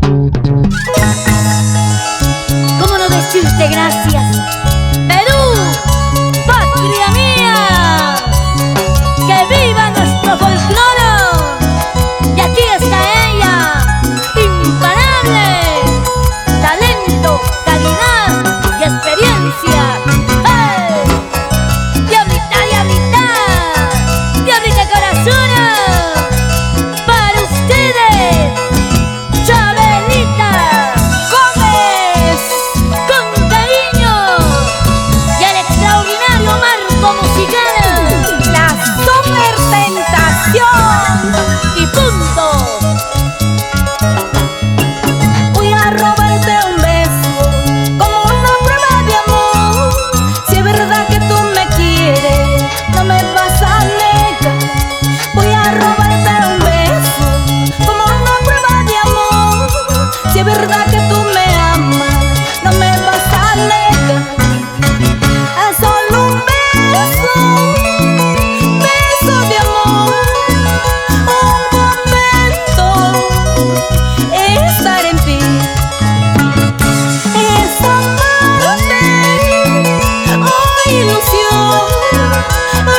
¿Cómo no decirte gracias? Perú, patria mía, que viva nuestro folclore. Y aquí está ella, imparable, talento, calidad y experiencia. ¡Hey! Diablita, diablita, diablita corazona, para ustedes, Chabelita Gómez, con cariño, y el extraordinario marco musical, la Super Tentación, y punto. Voy a robarte un beso como una prueba de amor. Si es verdad que tú me quieres, no me vas a negar. Voy a robarte un beso como una prueba de amor. Si es verdad que tú me amas, no me vas a negar. Es solo un beso, beso de amor. Un momento estar en ti es amarte, oh ilusión,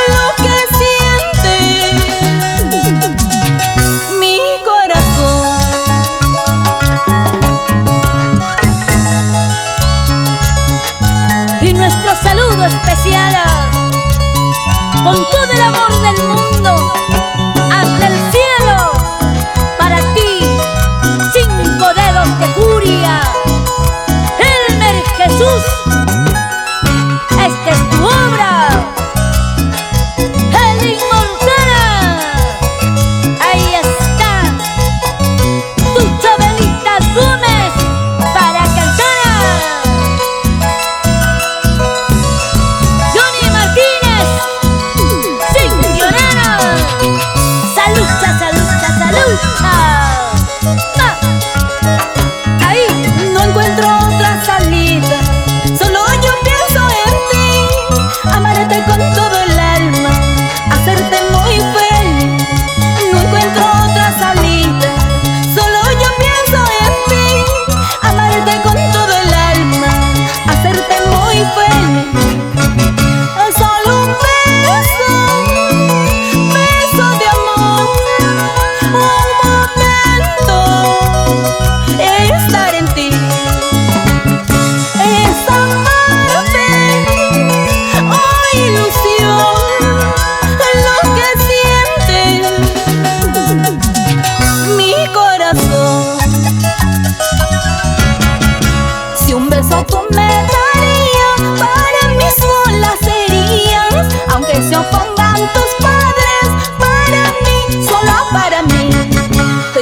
lo que siente mi corazón. Y nuestro saludo especial, con todo el amor del mundo, hasta el cielo, para ti, 5 dedos de furia, Elmer Jesús, esta es tu obra, el inmortal. Ahí está, tu Chabelita Gómez, para cantar. Johnny Martínez, sin llorar. Salucha, salucha, salucha. Ahí, No encuentro otra salida, solo yo pienso en ti. Amarte con todo el alma, hacerte muy feliz. No encuentro otra salida, solo yo pienso en ti. Amarte con todo el alma, hacerte muy feliz. Es solo un beso, beso de amor. Un momento estar en ti es amarte, oh ilusión, lo que siente mi corazón. Si un beso tú me darías, para mí sola serías. Aunque se opongan tus padres, para mí, solo para mí.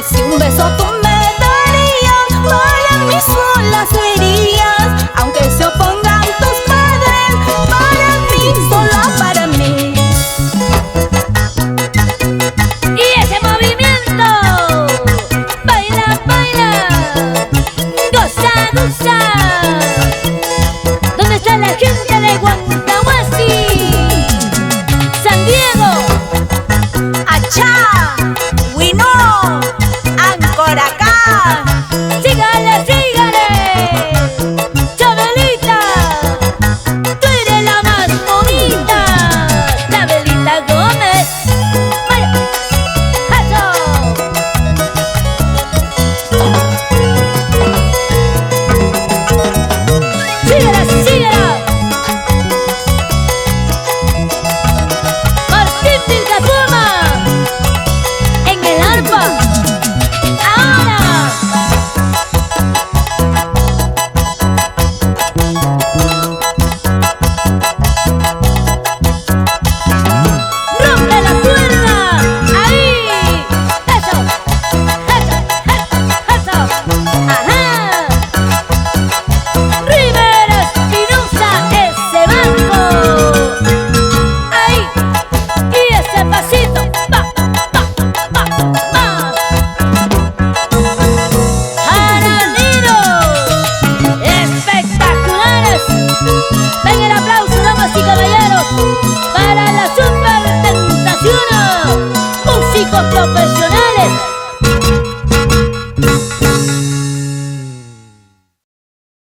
Si un beso tú me darías, para mí sola serías.